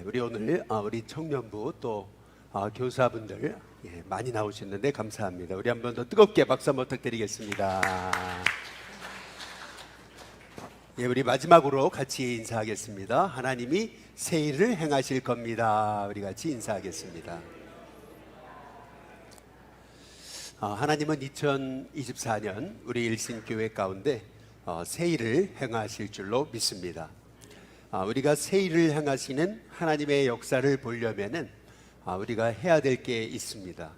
우리 오늘 우리 청년부 또 교사분들 많이 나오셨는데 감사합니다. 우리 한 번 더 뜨겁게 박수 한번 부탁드리겠습니다. 우리 마지막으로 같이 인사하겠습니다. 하나님이 새 일을 행하실 겁니다. 우리 같이 인사하겠습니다. 하나님은 2024년 우리 일신교회 가운데 새 일을 행하실 줄로 믿습니다. 우리가 새 일을 행하시는 하나님의 역사를 보려면은 우리가 해야 될 게 있습니다.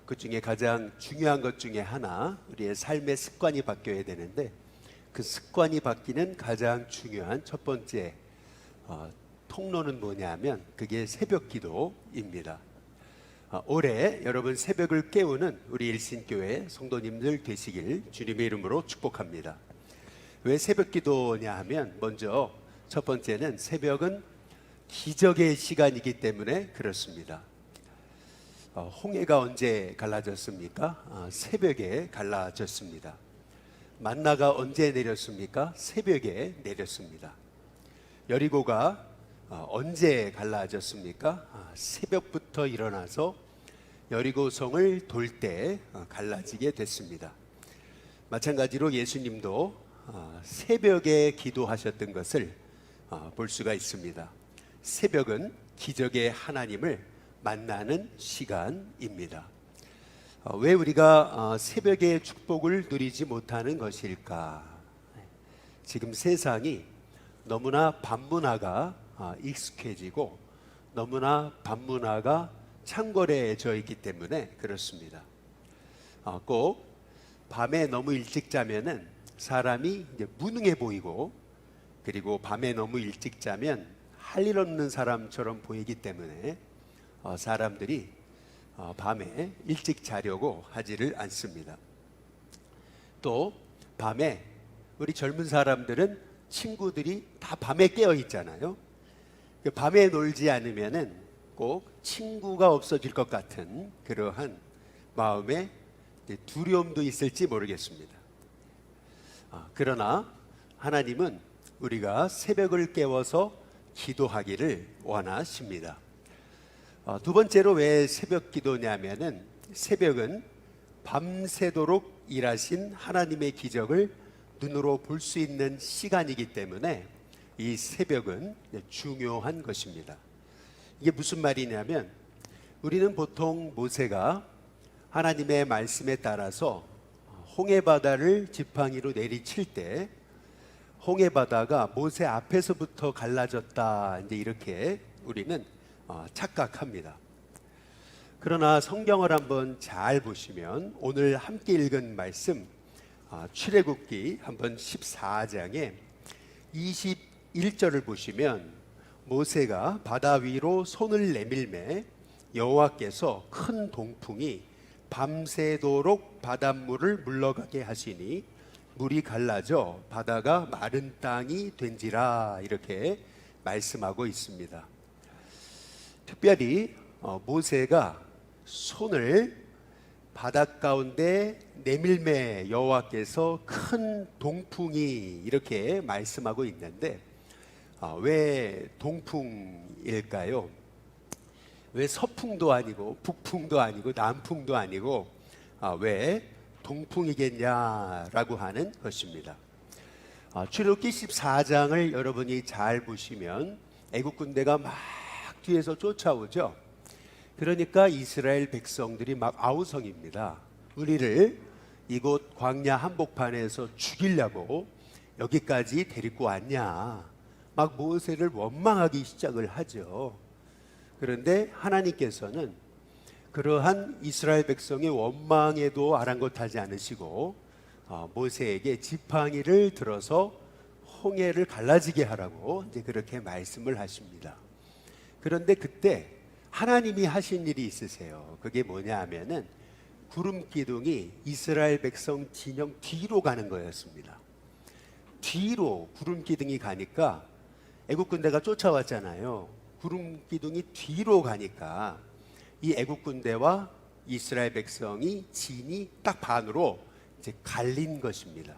그 중에 가장 중요한 것 중에 하나, 우리의 삶의 습관이 바뀌어야 되는데, 그 습관이 바뀌는 가장 중요한 첫 번째 통로는 뭐냐면 그게 새벽 기도입니다. 올해 여러분 새벽을 깨우는 우리 일신교회 성도님들 되시길 주님의 이름으로 축복합니다. 왜 새벽 기도냐 하면, 먼저 첫 번째는 새벽은 기적의 시간이기 때문에 그렇습니다. 홍해가 언제 갈라졌습니까? 새벽에 갈라졌습니다. 만나가 언제 내렸습니까? 새벽에 내렸습니다. 여리고가 언제 갈라졌습니까? 새벽부터 일어나서 여리고성을 돌 때 갈라지게 됐습니다. 마찬가지로 예수님도 새벽에 기도하셨던 것을 볼 수가 있습니다. 새벽은 기적의 하나님을 만나는 시간입니다. 왜 우리가 새벽의 축복을 누리지 못하는 것일까? 지금 세상이 너무나 밤문화가 익숙해지고 너무나 밤문화가 창궐해져 있기 때문에 그렇습니다. 꼭 밤에 너무 일찍 자면은 사람이 이제 무능해 보이고, 그리고 밤에 너무 일찍 자면 할 일 없는 사람처럼 보이기 때문에 사람들이 밤에 일찍 자려고 하지를 않습니다. 또 밤에 우리 젊은 사람들은 친구들이 다 밤에 깨어 있잖아요. 밤에 놀지 않으면은 꼭 친구가 없어질 것 같은 그러한 마음에 두려움도 있을지 모르겠습니다. 그러나 하나님은 우리가 새벽을 깨워서 기도하기를 원하십니다. 두 번째로 왜 새벽 기도냐면은, 새벽은 밤새도록 일하신 하나님의 기적을 눈으로 볼 수 있는 시간이기 때문에 이 새벽은 중요한 것입니다. 이게 무슨 말이냐면, 우리는 보통 모세가 하나님의 말씀에 따라서 홍해바다를 지팡이로 내리칠 때 홍해바다가 모세 앞에서부터 갈라졌다, 이제 이렇게 우리는 착각합니다. 그러나 성경을 한번 잘 보시면, 오늘 함께 읽은 말씀 출애굽기 한번 14장에 21절을 보시면, 모세가 바다 위로 손을 내밀매 여호와께서 큰 동풍이 밤새도록 바닷물을 물러가게 하시니 물이 갈라져 바다가 마른 땅이 된지라, 이렇게 말씀하고 있습니다. 특별히 모세가 손을 바닷 가운데 내밀매 여호와께서 큰 동풍이, 이렇게 말씀하고 있는데, 왜 동풍일까요? 왜 서풍도 아니고 북풍도 아니고 남풍도 아니고 왜 동풍이겠냐라고 하는 것입니다. 출애굽기 14장을 여러분이 잘 보시면 애국 군대가 막 뒤에서 쫓아오죠. 그러니까 이스라엘 백성들이 막 아우성입니다. 우리를 이곳 광야 한복판에서 죽이려고 여기까지 데리고 왔냐, 막 모세를 원망하기 시작을 하죠. 그런데 하나님께서는 그러한 이스라엘 백성의 원망에도 아랑곳하지 않으시고 모세에게 지팡이를 들어서 홍해를 갈라지게 하라고 이제 그렇게 말씀을 하십니다. 그런데 그때 하나님이 하신 일이 있으세요. 그게 뭐냐 하면은, 구름 기둥이 이스라엘 백성 진영 뒤로 가는 거였습니다. 뒤로 구름 기둥이 가니까 애국 군대가 쫓아왔잖아요. 구름 기둥이 뒤로 가니까 이 애국 군대와 이스라엘 백성이 진이 딱 반으로 이제 갈린 것입니다.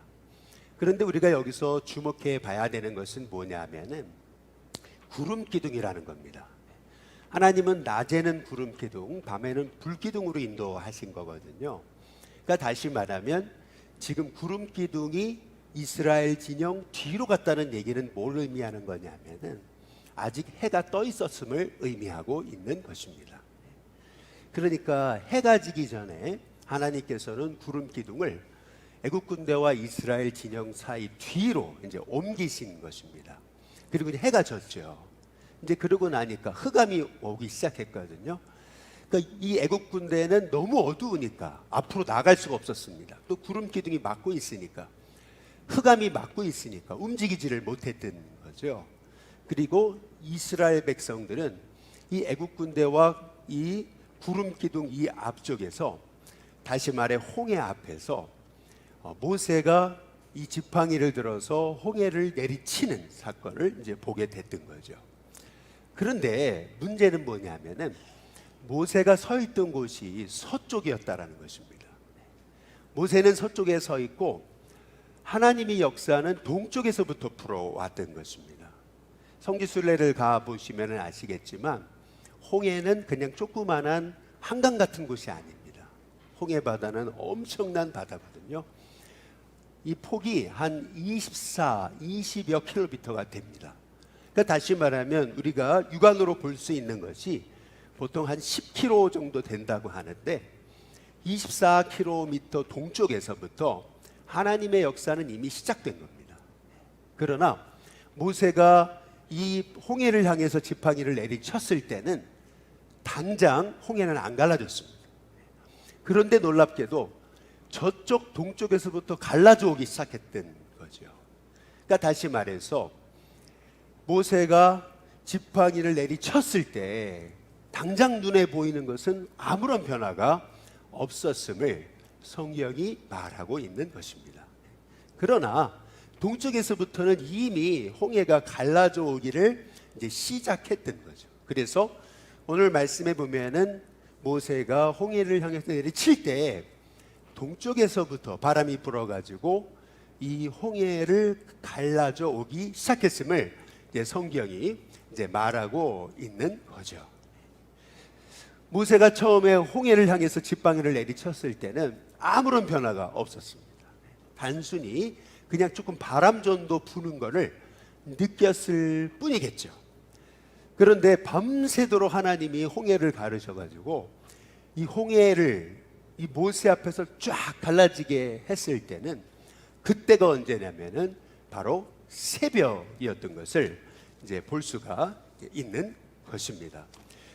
그런데 우리가 여기서 주목해 봐야 되는 것은 뭐냐면은, 구름 기둥이라는 겁니다. 하나님은 낮에는 구름 기둥, 밤에는 불 기둥으로 인도하신 거거든요. 그러니까 다시 말하면 지금 구름 기둥이 이스라엘 진영 뒤로 갔다는 얘기는 뭘 의미하는 거냐면은 아직 해가 떠 있었음을 의미하고 있는 것입니다. 그러니까 해가 지기 전에 하나님께서는 구름 기둥을 애국 군대와 이스라엘 진영 사이 뒤로 이제 옮기신 것입니다. 그리고 이제 해가 졌죠. 이제 그러고 나니까 흑암이 오기 시작했거든요. 그러니까 이 애국 군대는 너무 어두우니까 앞으로 나갈 수가 없었습니다. 또 구름 기둥이 막고 있으니까, 흑암이 막고 있으니까 움직이지를 못했던 거죠. 그리고 이스라엘 백성들은 이 애국 군대와 이 구름 기둥 이 앞쪽에서, 다시 말해 홍해 앞에서 모세가 이 지팡이를 들어서 홍해를 내리치는 사건을 이제 보게 됐던 거죠. 그런데 문제는 뭐냐면은 모세가 서 있던 곳이 서쪽이었다라는 것입니다. 모세는 서쪽에 서 있고 하나님의 역사는 동쪽에서부터 불어왔던 것입니다. 성지순례를 가보시면 아시겠지만 홍해는 그냥 조그만한 한강 같은 곳이 아닙니다. 홍해 바다는 엄청난 바다거든요. 이 폭이 한 20여 킬로미터가 됩니다. 그러니까 다시 말하면 우리가 육안으로 볼 수 있는 것이 보통 한 10km 정도 된다고 하는데 24km 동쪽에서부터 하나님의 역사는 이미 시작된 겁니다. 그러나 모세가 이 홍해를 향해서 지팡이를 내리쳤을 때는 당장 홍해는 안 갈라졌습니다. 그런데 놀랍게도 저쪽 동쪽에서부터 갈라져 오기 시작했던 거죠. 그러니까 다시 말해서 모세가 지팡이를 내리쳤을 때 당장 눈에 보이는 것은 아무런 변화가 없었음을 성경이 말하고 있는 것입니다. 그러나 동쪽에서부터는 이미 홍해가 갈라져 오기를 이제 시작했던 거죠. 그래서 오늘 말씀에 보면은 모세가 홍해를 향해서 내리칠 때 동쪽에서부터 바람이 불어가지고 이 홍해를 갈라져 오기 시작했음을 이제 성경이 이제 말하고 있는 거죠. 모세가 처음에 홍해를 향해서 지팡이를 내리쳤을 때는 아무런 변화가 없었습니다. 단순히 그냥 조금 바람 정도 부는 것을 느꼈을 뿐이겠죠. 그런데 밤새도록 하나님이 홍해를 가르셔가지고 이 홍해를 이 모세 앞에서 쫙 갈라지게 했을 때는 그때가 언제냐면은 바로 새벽이었던 것을 이제 볼 수가 있는 것입니다.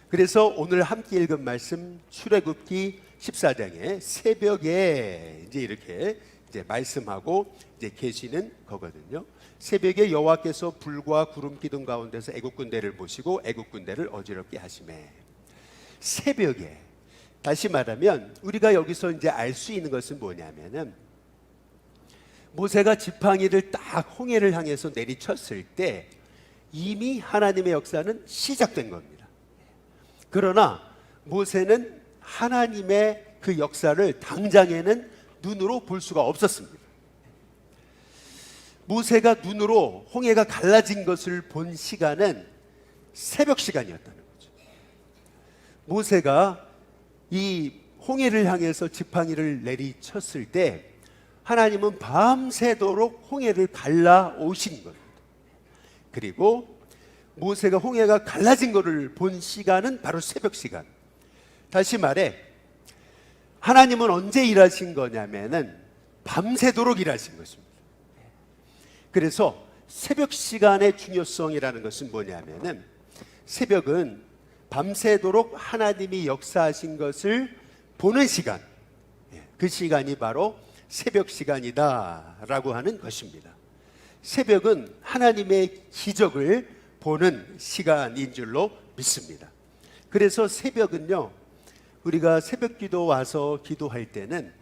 그래서 오늘 함께 읽은 말씀 출애굽기 14장에 새벽에 이제 이렇게 이제 말씀하고 이제 계시는 거거든요. 새벽에 여호와께서 불과 구름 기둥 가운데서 애국 군대를 보시고 애국 군대를 어지럽게 하시매. 새벽에, 다시 말하면 우리가 여기서 이제 알 수 있는 것은 뭐냐면은 모세가 지팡이를 딱 홍해를 향해서 내리쳤을 때 이미 하나님의 역사는 시작된 겁니다. 그러나 모세는 하나님의 그 역사를 당장에는 눈으로 볼 수가 없었습니다. 모세가 눈으로 홍해가 갈라진 것을 본 시간은 새벽 시간이었다는 거죠. 모세가 이 홍해를 향해서 지팡이를 내리쳤을 때 하나님은 밤새도록 홍해를 갈라 오신 겁니다. 그리고 모세가 홍해가 갈라진 것을 본 시간은 바로 새벽 시간. 다시 말해 하나님은 언제 일하신 거냐면은 밤새도록 일하신 것입니다. 그래서 새벽 시간의 중요성이라는 것은 뭐냐면은 새벽은 밤새도록 하나님이 역사하신 것을 보는 시간, 그 시간이 바로 새벽 시간이다라고 하는 것입니다. 새벽은 하나님의 기적을 보는 시간인 줄로 믿습니다. 그래서 새벽은요, 우리가 새벽 기도 와서 기도할 때는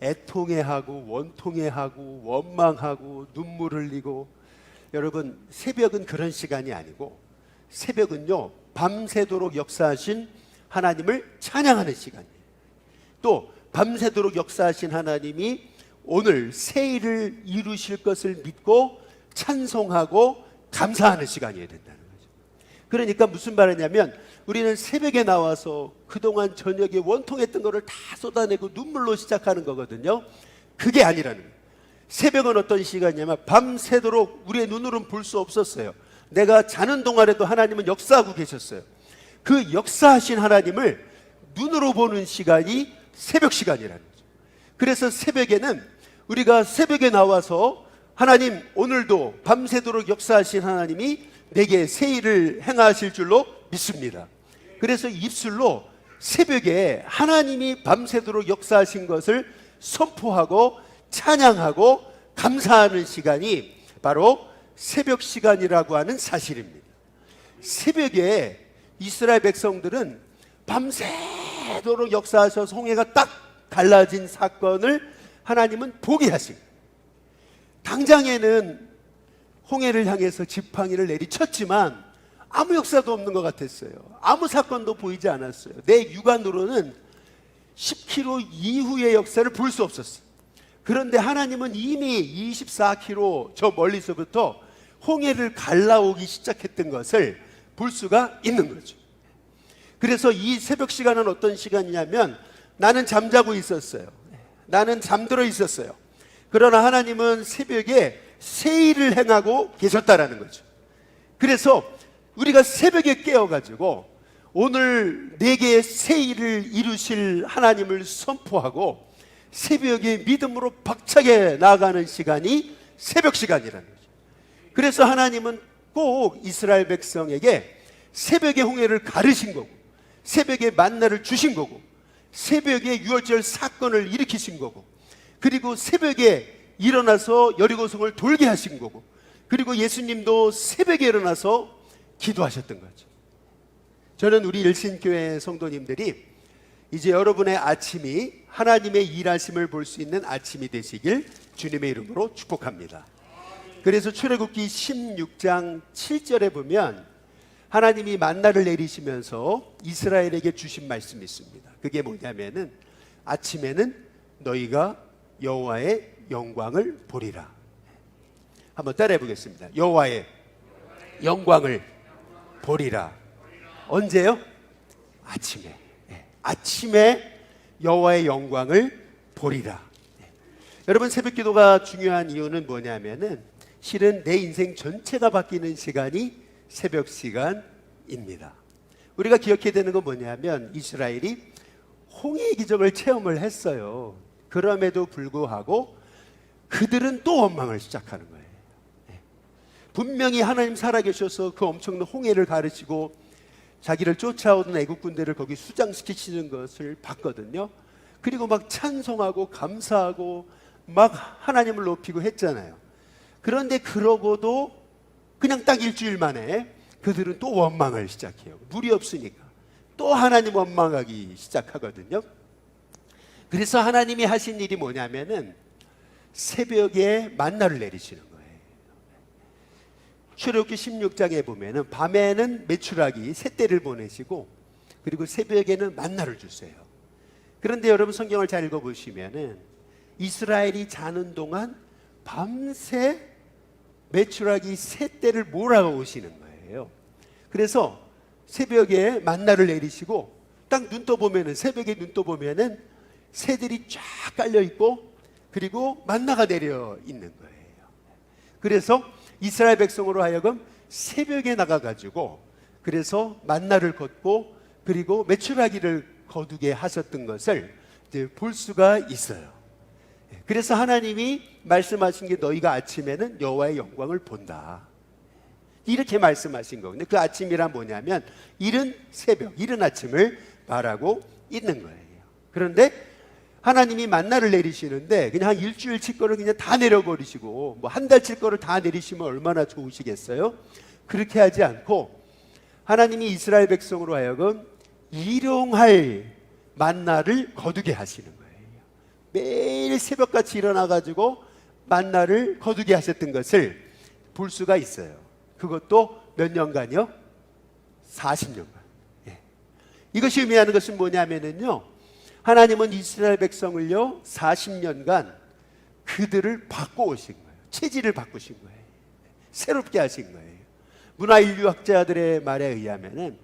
애통해하고 원통해하고 원망하고 눈물 흘리고, 여러분 새벽은 그런 시간이 아니고 새벽은요 밤새도록 역사하신 하나님을 찬양하는 시간이에요. 또 밤새도록 역사하신 하나님이 오늘 새 일을 이루실 것을 믿고 찬송하고 감사하는 시간이어야 된다는 거죠. 그러니까 무슨 말이냐면 우리는 새벽에 나와서 그동안 저녁에 원통했던 거를 다 쏟아내고 눈물로 시작하는 거거든요. 그게 아니라는 거예요. 새벽은 어떤 시간이냐면 밤새도록 우리의 눈으로는 볼 수 없었어요. 내가 자는 동안에도 하나님은 역사하고 계셨어요. 그 역사하신 하나님을 눈으로 보는 시간이 새벽 시간이라는 거죠. 그래서 새벽에는 우리가 새벽에 나와서 하나님 오늘도 밤새도록 역사하신 하나님이 내게 새 일을 행하실 줄로 믿습니다. 그래서 입술로 새벽에 하나님이 밤새도록 역사하신 것을 선포하고 찬양하고 감사하는 시간이 바로 새벽 시간이라고 하는 사실입니다. 새벽에 이스라엘 백성들은 밤새도록 역사하셔서 홍해가 딱 갈라진 사건을 하나님은 보게 하신 거예요. 당장에는 홍해를 향해서 지팡이를 내리쳤지만 아무 역사도 없는 것 같았어요. 아무 사건도 보이지 않았어요. 내 육안으로는 10km 이후의 역사를 볼 수 없었어요. 그런데 하나님은 이미 24km 저 멀리서부터 홍해를 갈라오기 시작했던 것을 볼 수가 있는 거죠. 그래서 이 새벽 시간은 어떤 시간이냐면 나는 잠자고 있었어요. 나는 잠들어 있었어요. 그러나 하나님은 새벽에 새 일을 행하고 계셨다라는 거죠. 그래서 우리가 새벽에 깨어가지고 오늘 내게 새 일을 이루실 하나님을 선포하고 새벽에 믿음으로 박차게 나아가는 시간이 새벽 시간이라는 거죠. 그래서 하나님은 꼭 이스라엘 백성에게 새벽에 홍해를 가르신 거고 새벽에 만나를 주신 거고 새벽에 유월절 사건을 일으키신 거고 그리고 새벽에 일어나서 여리고성을 돌게 하신 거고 그리고 예수님도 새벽에 일어나서 기도하셨던 거죠. 저는 우리 일신교회 성도님들이 이제 여러분의 아침이 하나님의 일하심을 볼 수 있는 아침이 되시길 주님의 이름으로 축복합니다. 그래서 출애굽기 16장 7절에 보면 하나님이 만나를 내리시면서 이스라엘에게 주신 말씀이 있습니다. 그게 뭐냐면은 아침에는 너희가 여호와의 영광을 보리라. 한번 따라해 보겠습니다. 여호와의 영광을 보리라. 언제요? 아침에. 아침에 여호와의 영광을 보리라. 여러분 새벽 기도가 중요한 이유는 뭐냐면은 실은 내 인생 전체가 바뀌는 시간이 새벽 시간입니다. 우리가 기억해야 되는 건 뭐냐면 이스라엘이 홍해의 기적을 체험을 했어요. 그럼에도 불구하고 그들은 또 원망을 시작하는 거예요. 분명히 하나님 살아계셔서 그 엄청난 홍해를 가르치고 자기를 쫓아오던 애국 군대를 거기 수장시키시는 것을 봤거든요. 그리고 막 찬송하고 감사하고 막 하나님을 높이고 했잖아요. 그런데 그러고도 그냥 딱 일주일 만에 그들은 또 원망을 시작해요. 물이 없으니까 또 하나님 원망하기 시작하거든요. 그래서 하나님이 하신 일이 뭐냐면은 새벽에 만나를 내리시는 거예요. 출애굽기 16장에 보면은 밤에는 메추라기 새떼를 보내시고 그리고 새벽에는 만나를 주세요. 그런데 여러분 성경을 잘 읽어보시면은 이스라엘이 자는 동안 밤새 메추라기 새떼를 몰아오시는 거예요. 그래서 새벽에 만나를 내리시고 딱 눈 떠보면은 새벽에 눈 떠보면은 새들이 쫙 깔려 있고 그리고 만나가 내려 있는 거예요. 그래서 이스라엘 백성으로 하여금 새벽에 나가가지고 그래서 만나를 걷고 그리고 메추라기를 거두게 하셨던 것을 이제 볼 수가 있어요. 그래서 하나님이 말씀하신 게 너희가 아침에는 여호와의 영광을 본다. 이렇게 말씀하신 거거든요. 그 아침이란 뭐냐면 이른 새벽, 이른 아침을 말하고 있는 거예요. 그런데 하나님이 만나를 내리시는데 그냥 한 일주일 칠 거를 그냥 다 내려버리시고 뭐 한 달 칠 거를 다 내리시면 얼마나 좋으시겠어요? 그렇게 하지 않고 하나님이 이스라엘 백성으로 하여금 일용할 만나를 거두게 하시는 거예요. 매일 새벽같이 일어나가지고 만나를 거두게 하셨던 것을 볼 수가 있어요. 그것도 몇 년간요? 40년간. 이것이 의미하는 것은 뭐냐면요, 하나님은 이스라엘 백성을요 40년간 그들을 바꿔오신 거예요. 체질을 바꾸신 거예요. 새롭게 하신 거예요. 문화인류학자들의 말에 의하면은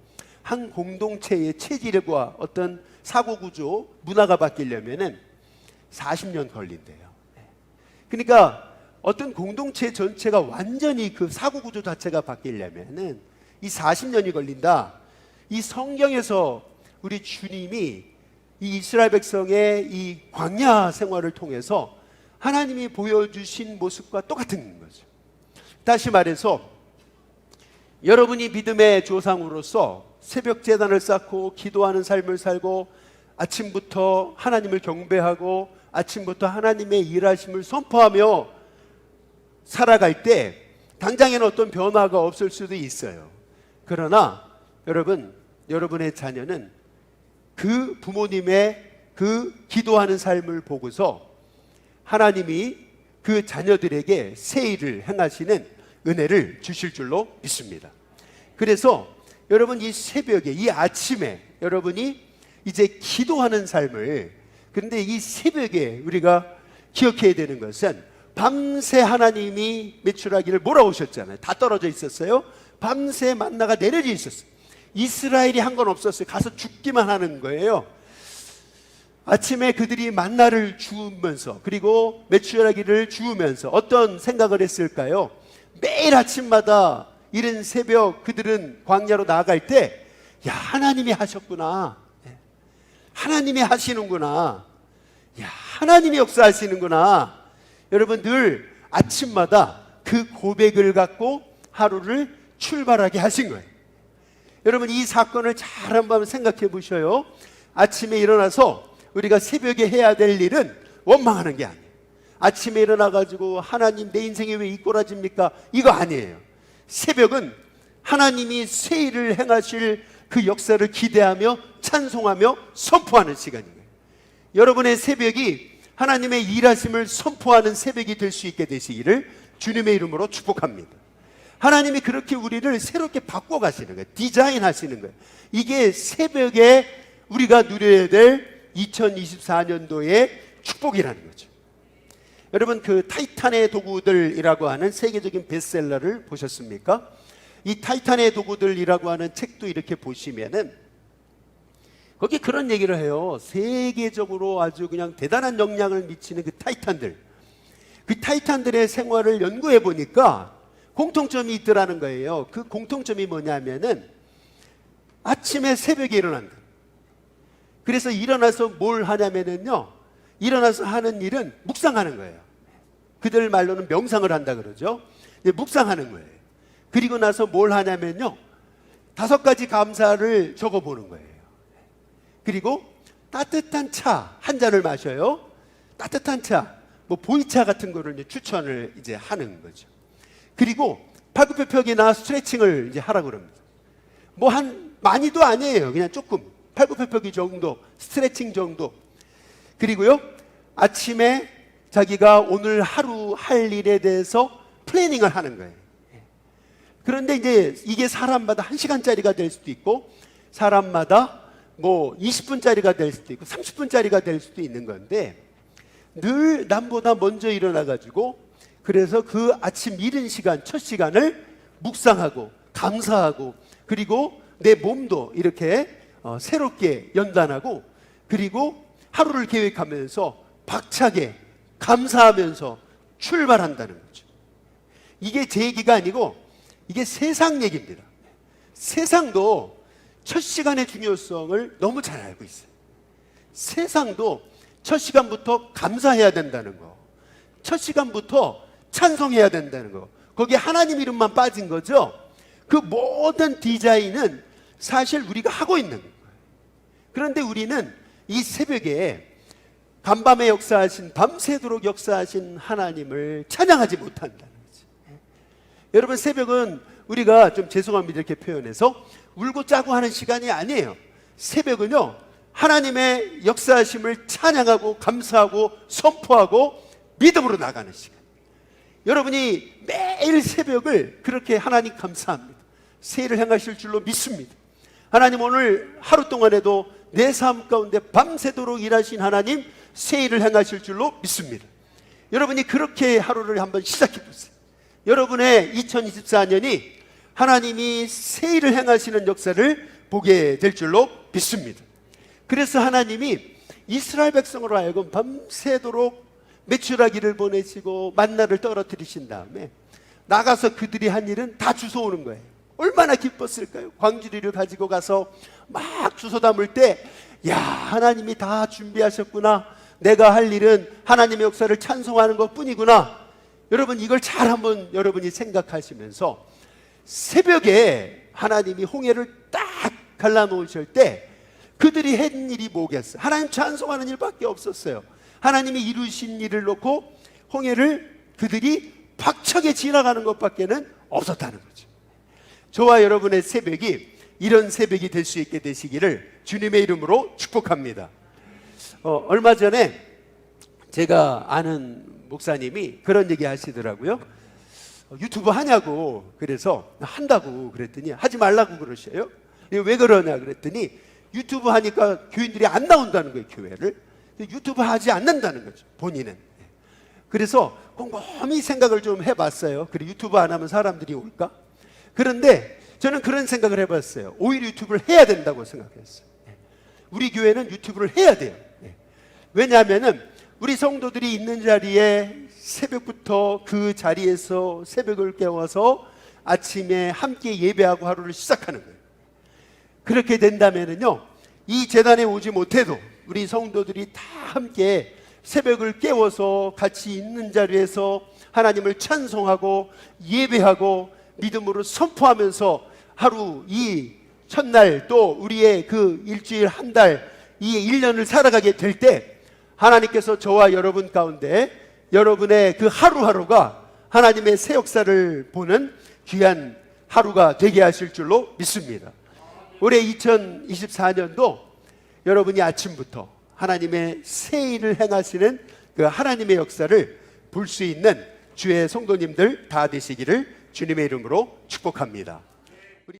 한 공동체의 체질과 어떤 사고 구조, 문화가 바뀌려면은 40년 걸린대요. 그러니까 어떤 공동체 전체가 완전히 그 사고 구조 자체가 바뀌려면은 이 40년이 걸린다. 이 성경에서 우리 주님이 이 이스라엘 백성의 이 광야 생활을 통해서 하나님이 보여주신 모습과 똑같은 거죠. 다시 말해서 여러분이 믿음의 조상으로서 새벽 제단을 쌓고 기도하는 삶을 살고 아침부터 하나님을 경배하고 아침부터 하나님의 일하심을 선포하며 살아갈 때 당장에는 어떤 변화가 없을 수도 있어요. 그러나 여러분의 자녀는 그 부모님의 그 기도하는 삶을 보고서 하나님이 그 자녀들에게 새 일을 행하시는 은혜를 주실 줄로 믿습니다. 그래서 여러분 이 새벽에, 이 아침에 여러분이 이제 기도하는 삶을, 그런데 이 새벽에 우리가 기억해야 되는 것은 밤새 하나님이 메추라기를 몰아오셨잖아요. 다 떨어져 있었어요. 밤새 만나가 내려져 있었어요. 이스라엘이 한 건 없었어요. 가서 죽기만 하는 거예요. 아침에 그들이 만나를 주우면서 그리고 메추라기를 주우면서 어떤 생각을 했을까요? 매일 아침마다 이른 새벽 그들은 광야로 나아갈 때, 야, 하나님이 하셨구나. 하나님이 하시는구나. 야, 하나님이 역사하시는구나. 여러분 늘 아침마다 그 고백을 갖고 하루를 출발하게 하신 거예요. 여러분 이 사건을 잘 한번 생각해 보셔요. 아침에 일어나서 우리가 새벽에 해야 될 일은 원망하는 게 아니에요. 아침에 일어나가지고 하나님 내 인생에 왜 이 꼬라집니까? 이거 아니에요. 새벽은 하나님이 새 일을 행하실 그 역사를 기대하며 찬송하며 선포하는 시간이에요. 여러분의 새벽이 하나님의 일하심을 선포하는 새벽이 될 수 있게 되시기를 주님의 이름으로 축복합니다. 하나님이 그렇게 우리를 새롭게 바꿔가시는 거예요. 디자인하시는 거예요. 이게 새벽에 우리가 누려야 될 2024년도의 축복이라는 거죠. 여러분 그 타이탄의 도구들이라고 하는 세계적인 베스트셀러를 보셨습니까? 이 타이탄의 도구들이라고 하는 책도 이렇게 보시면은 거기 그런 얘기를 해요. 세계적으로 아주 그냥 대단한 영향을 미치는 그 타이탄들의 생활을 연구해 보니까 공통점이 있더라는 거예요. 그 공통점이 뭐냐면은 아침에 새벽에 일어난다. 그래서 일어나서 뭘 하냐면은요, 일어나서 하는 일은 묵상하는 거예요. 그들 말로는 명상을 한다 그러죠. 묵상하는 거예요. 그리고 나서 뭘 하냐면요, 5가지 감사를 적어보는 거예요. 그리고 따뜻한 차 한 잔을 마셔요. 따뜻한 차, 뭐 보이차 같은 거를 이제 추천을 이제 하는 거죠. 그리고 팔굽혀펴기나 스트레칭을 이제 하라고 그럽니다. 뭐 많이도 아니에요. 그냥 조금 팔굽혀펴기 정도, 스트레칭 정도. 그리고요, 아침에 자기가 오늘 하루 할 일에 대해서 플래닝을 하는 거예요. 그런데 이제 이게 사람마다 1시간짜리가 될 수도 있고 사람마다 뭐 20분짜리가 될 수도 있고 30분짜리가 될 수도 있는 건데, 늘 남보다 먼저 일어나가지고 그래서 그 아침 이른 시간, 첫 시간을 묵상하고 감사하고 그리고 내 몸도 이렇게 새롭게 연단하고 그리고 하루를 계획하면서 박차게 감사하면서 출발한다는 거죠. 이게 제 얘기가 아니고 이게 세상 얘기입니다. 세상도 첫 시간의 중요성을 너무 잘 알고 있어요. 세상도 첫 시간부터 감사해야 된다는 거, 첫 시간부터 찬송해야 된다는 거, 거기에 하나님 이름만 빠진 거죠. 그 모든 디자인은 사실 우리가 하고 있는 거예요. 그런데 우리는 이 새벽에 간밤에 역사하신, 밤새도록 역사하신 하나님을 찬양하지 못한다는 거죠. 여러분 새벽은 우리가 좀 죄송합니다 이렇게 표현해서 울고 짜고 하는 시간이 아니에요. 새벽은요, 하나님의 역사하심을 찬양하고 감사하고 선포하고 믿음으로 나가는 시간. 여러분이 매일 새벽을 그렇게 하나님 감사합니다, 새 일을 행하실 줄로 믿습니다. 하나님 오늘 하루 동안에도 내 삶 가운데 밤새도록 일하신 하나님 새 일을 행하실 줄로 믿습니다. 여러분이 그렇게 하루를 한번 시작해 보세요. 여러분의 2024년이 하나님이 새 일을 행하시는 역사를 보게 될 줄로 믿습니다. 그래서 하나님이 이스라엘 백성으로 하여금 밤새도록 메추라기를 보내시고 만나를 떨어뜨리신 다음에 나가서 그들이 한 일은 다 주워오는 거예요. 얼마나 기뻤을까요? 광주리를 가지고 가서 막 주워 담을 때, 야, 하나님이 다 준비하셨구나. 내가 할 일은 하나님의 역사를 찬송하는 것 뿐이구나. 여러분, 이걸 잘 한번 여러분이 생각하시면서 새벽에 하나님이 홍해를 딱 갈라놓으실 때 그들이 한 일이 뭐겠어요? 하나님 찬송하는 일밖에 없었어요. 하나님이 이루신 일을 놓고 홍해를 그들이 박차게 지나가는 것밖에는 없었다는 거죠. 저와 여러분의 새벽이 이런 새벽이 될 수 있게 되시기를 주님의 이름으로 축복합니다. 얼마 전에 제가 아는 목사님이 그런 얘기 하시더라고요. 유튜브 하냐고. 그래서 한다고 그랬더니 하지 말라고 그러셔요. 왜 그러냐 그랬더니 유튜브 하니까 교인들이 안 나온다는 거예요. 교회를 유튜브 하지 않는다는 거죠, 본인은. 그래서 곰곰이 생각을 좀 해봤어요. 그래, 유튜브 안 하면 사람들이 올까? 그런데 저는 그런 생각을 해봤어요. 오히려 유튜브를 해야 된다고 생각했어요. 우리 교회는 유튜브를 해야 돼요. 왜냐하면 우리 성도들이 있는 자리에 새벽부터 그 자리에서 새벽을 깨워서 아침에 함께 예배하고 하루를 시작하는 거예요. 그렇게 된다면은요, 이 재단에 오지 못해도 우리 성도들이 다 함께 새벽을 깨워서 같이 있는 자리에서 하나님을 찬송하고 예배하고 믿음으로 선포하면서 하루 이 첫날 또 우리의 그 일주일 한 달 이 1년을 살아가게 될 때 하나님께서 저와 여러분 가운데 여러분의 그 하루하루가 하나님의 새 역사를 보는 귀한 하루가 되게 하실 줄로 믿습니다. 올해 2024년도 여러분이 아침부터 하나님의 새 일을 행하시는 그 하나님의 역사를 볼 수 있는 주의 성도님들 다 되시기를 주님의 이름으로 축복합니다.